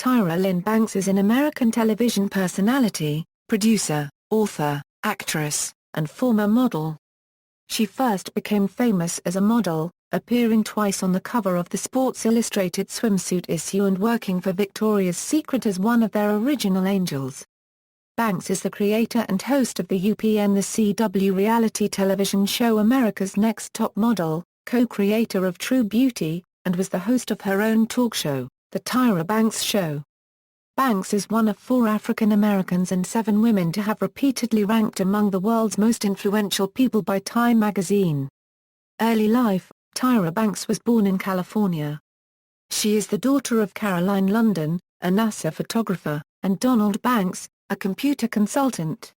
Tyra Lynne Banks is an American television personality, producer, author, actress, and former model. She first became famous as a model, appearing twice on the cover of the Sports Illustrated Swimsuit Issue and working for Victoria's Secret as one of their original angels. Banks is the creator and host of the UPN The CW reality television show America's Next Top Model, co-creator of True Beauty, and was the host of her own talk show, The Tyra Banks Show. Banks is one of 4 African Americans and 7 women to have repeatedly ranked among the world's most influential people by Time magazine. Early life: Tyra Banks was born in California. She is the daughter of Caroline London, a NASA photographer, and Donald Banks, a computer consultant.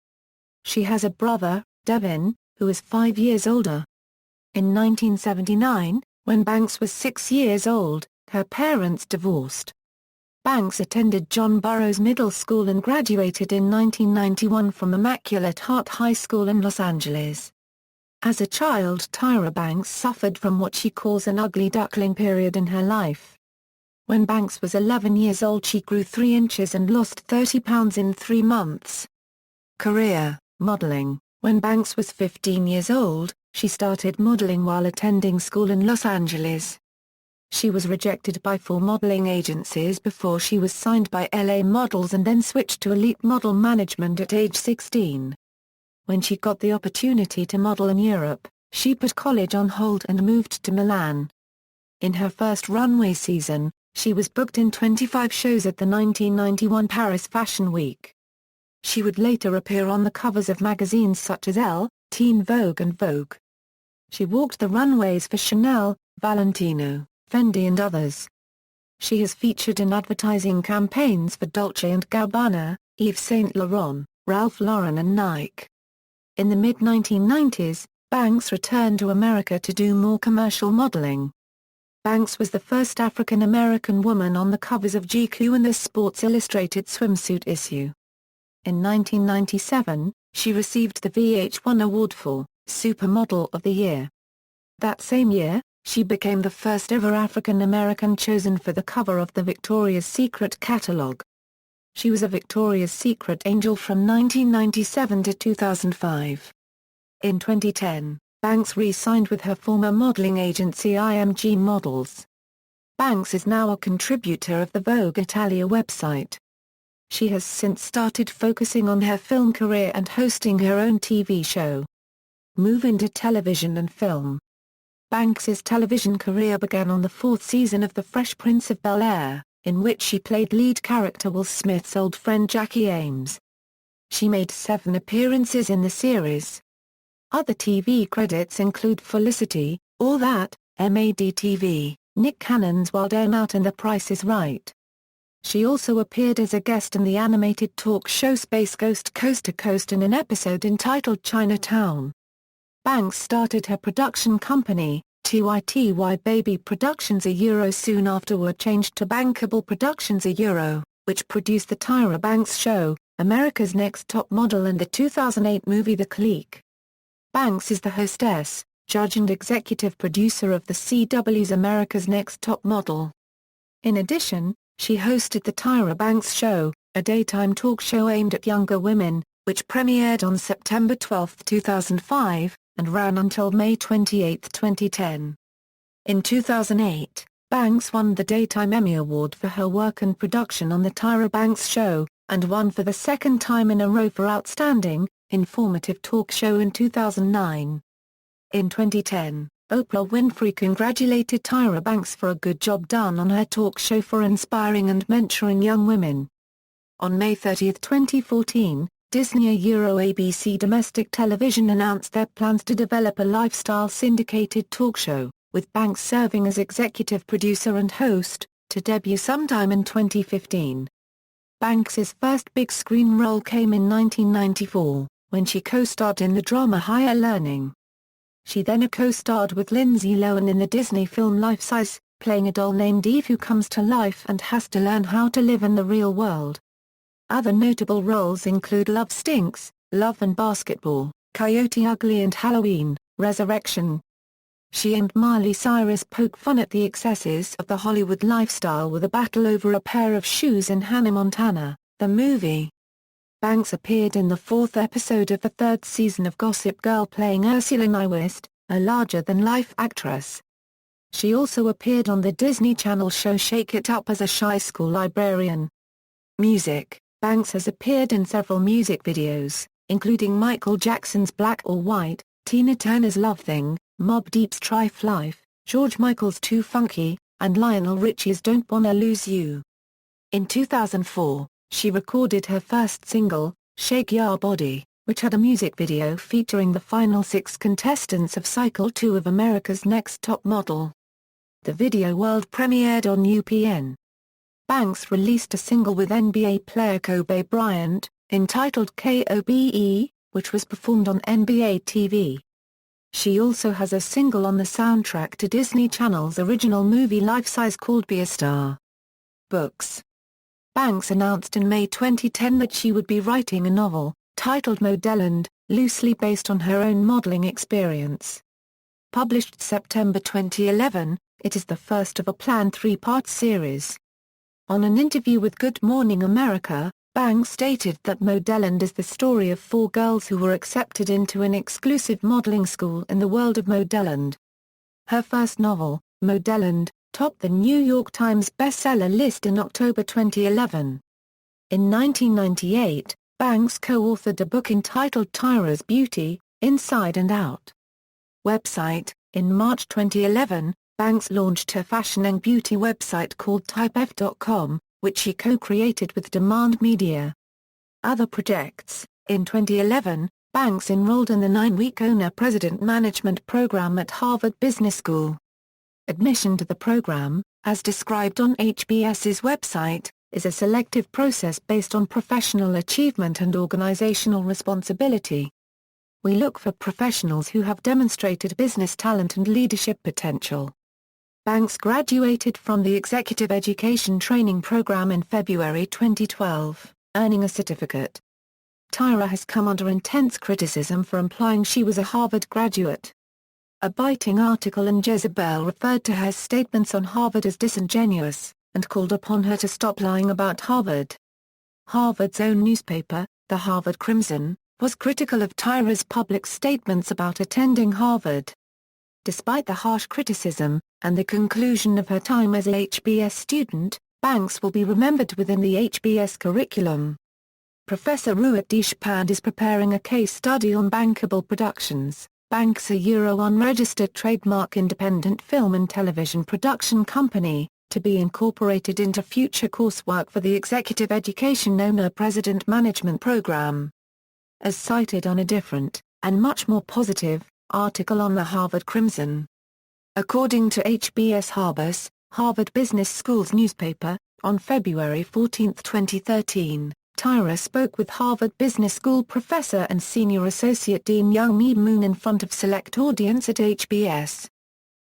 She has a brother, Devin, who is 5 years older. In 1979, when Banks was 6 years old, her parents divorced. Banks attended John Burroughs Middle School and graduated in 1991 from Immaculate Heart High School in Los Angeles. As a child, Tyra Banks suffered from what she calls an ugly duckling period in her life. When Banks was 11 years old, she grew 3 inches and lost 30 pounds in 3 months. Career: modeling. When Banks was 15 years old, she started modeling while attending school in Los Angeles. She was rejected by 4 modeling agencies before she was signed by LA Models and then switched to Elite Model Management at age 16. When she got the opportunity to model in Europe, she put college on hold and moved to Milan. In her first runway season, she was booked in 25 shows at the 1991 Paris Fashion Week. She would later appear on the covers of magazines such as Elle, Teen Vogue and Vogue. She walked the runways for Chanel, Valentino, Fendi and others. She has featured in advertising campaigns for Dolce & Gabbana, Yves Saint Laurent, Ralph Lauren and Nike. In the mid-1990s, Banks returned to America to do more commercial modeling. Banks was the first African American woman on the covers of GQ and the Sports Illustrated Swimsuit Issue. In 1997, she received the VH1 award for Supermodel of the Year. That same year, she became the first ever African American chosen for the cover of the Victoria's Secret catalog. She was a Victoria's Secret angel from 1997 to 2005. In 2010, Banks re-signed with her former modeling agency IMG Models. Banks is now a contributor of the Vogue Italia website. She has since started focusing on her film career and hosting her own TV show. Move into television and film. Banks's television career began on the 4th season of The Fresh Prince of Bel-Air, in which she played lead character Will Smith's old friend Jackie Ames. She made 7 appearances in the series. Other TV credits include Felicity, All That, MAD-TV, Nick Cannon's Wild 'N Out and The Price is Right. She also appeared as a guest in the animated talk show Space Ghost Coast to Coast in an episode entitled Chinatown. Banks started her production company, TYTY Baby Productions soon afterward changed to Bankable Productions which produced The Tyra Banks Show, America's Next Top Model and the 2008 movie The Clique. Banks is the hostess, judge and executive producer of the CW's America's Next Top Model. In addition, she hosted The Tyra Banks Show, a daytime talk show aimed at younger women, which premiered on September 12, 2005, and ran until May 28, 2010. In 2008, Banks won the Daytime Emmy Award for her work and production on The Tyra Banks Show, and won for the 2nd time in a row for Outstanding, Informative Talk Show in 2009. In 2010, Oprah Winfrey congratulated Tyra Banks for a good job done on her talk show for inspiring and mentoring young women. On May 30, 2014, Disney ABC Domestic Television announced their plans to develop a lifestyle syndicated talk show, with Banks serving as executive producer and host, to debut sometime in 2015. Banks's first big-screen role came in 1994, when she co-starred in the drama Higher Learning. She then co-starred with Lindsay Lohan in the Disney film Life Size, playing a doll named Eve who comes to life and has to learn how to live in the real world. Other notable roles include Love Stinks, Love and Basketball, Coyote Ugly and Halloween, Resurrection. She and Miley Cyrus poke fun at the excesses of the Hollywood lifestyle with a battle over a pair of shoes in Hannah Montana, the movie. Banks appeared in the fourth episode of the third season of Gossip Girl playing Ursula Nyquist, a larger-than-life actress. She also appeared on the Disney Channel show Shake It Up as a shy school librarian. Music. Banks has appeared in several music videos, including Michael Jackson's Black or White, Tina Turner's Love Thing, Mobb Deep's Trife Life, George Michael's Too Funky, and Lionel Richie's Don't Wanna Lose You. In 2004, she recorded her first single, Shake Ya Body, which had a music video featuring the final 6 contestants of Cycle 2 of America's Next Top Model. The video world premiered on UPN. Banks released a single with NBA player Kobe Bryant, entitled KOBE, which was performed on NBA TV. She also has a single on the soundtrack to Disney Channel's original movie Life Size called Be a Star. Books. Banks announced in May 2010 that she would be writing a novel, titled Modeland, loosely based on her own modeling experience. Published September 2011, it is the first of a planned 3-part series. On an interview with Good Morning America, Banks stated that Modeland is the story of 4 girls who were accepted into an exclusive modeling school in the world of Modeland. Her first novel, Modeland, topped the New York Times bestseller list in October 2011. In 1998, Banks co-authored a book entitled Tyra's Beauty, Inside and Out. Website. In March 2011, Banks launched her fashion and beauty website called typef.com, which she co-created with Demand Media. Other projects. In 2011, Banks enrolled in the 9-week Owner-President Management program at Harvard Business School. Admission to the program, as described on HBS's website, is a selective process based on professional achievement and organizational responsibility. We look for professionals who have demonstrated business talent and leadership potential. Banks graduated from the Executive Education Training Program in February 2012, earning a certificate. Tyra has come under intense criticism for implying she was a Harvard graduate. A biting article in Jezebel referred to her statements on Harvard as disingenuous, and called upon her to stop lying about Harvard. Harvard's own newspaper, the Harvard Crimson, was critical of Tyra's public statements about attending Harvard. Despite the harsh criticism, and the conclusion of her time as a HBS student, Banks will be remembered within the HBS curriculum. Professor Ruat Deshpande is preparing a case study on Bankable Productions, Banks a unregistered trademark independent film and television production company, to be incorporated into future coursework for the Executive Education Owner-President Management Program. As cited on a different, and much more positive, article on the Harvard Crimson. According to HBS Harbus, Harvard Business School's newspaper, on February 14, 2013, Tyra spoke with Harvard Business School professor and senior associate dean Young Mi Moon in front of select audience at HBS.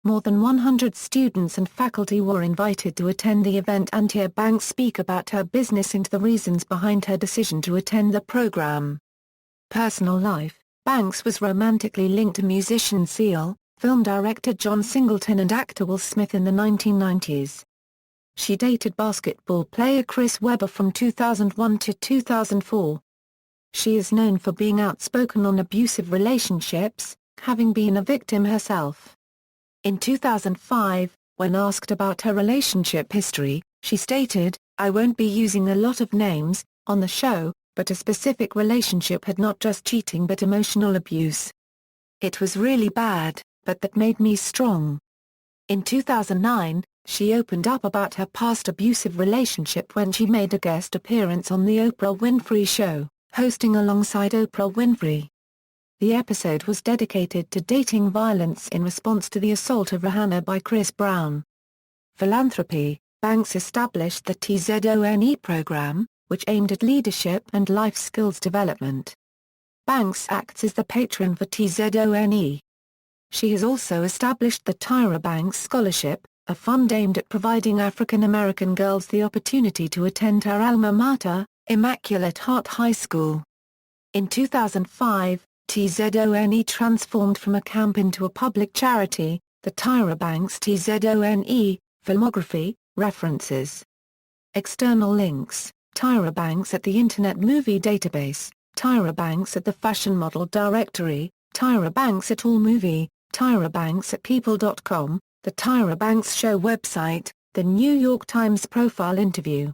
More than 100 students and faculty were invited to attend the event and hear Banks speak about her business and the reasons behind her decision to attend the program. Personal life. Banks was romantically linked to musician Seal, film director John Singleton and actor Will Smith in the 1990s. She dated basketball player Chris Webber from 2001 to 2004. She is known for being outspoken on abusive relationships, having been a victim herself. In 2005, when asked about her relationship history, she stated, "I won't be using a lot of names on the show, but a specific relationship had not just cheating but emotional abuse. It was really bad, but that made me strong." In 2009, she opened up about her past abusive relationship when she made a guest appearance on The Oprah Winfrey Show, hosting alongside Oprah Winfrey. The episode was dedicated to dating violence in response to the assault of Rihanna by Chris Brown. Philanthropy. Banks established the TZONE program, which aimed at leadership and life skills development. Banks acts as the patron for TZONE. She has also established the Tyra Banks Scholarship, a fund aimed at providing African American girls the opportunity to attend her alma mater, Immaculate Heart High School. In 2005, TZONE transformed from a camp into a public charity, The Tyra Banks TZONE, Filmography, References. External links, Tyra Banks at the Internet Movie Database, Tyra Banks at the Fashion Model Directory, Tyra Banks at AllMovie, Tyra Banks at People.com, The Tyra Banks Show website, The New York Times profile interview.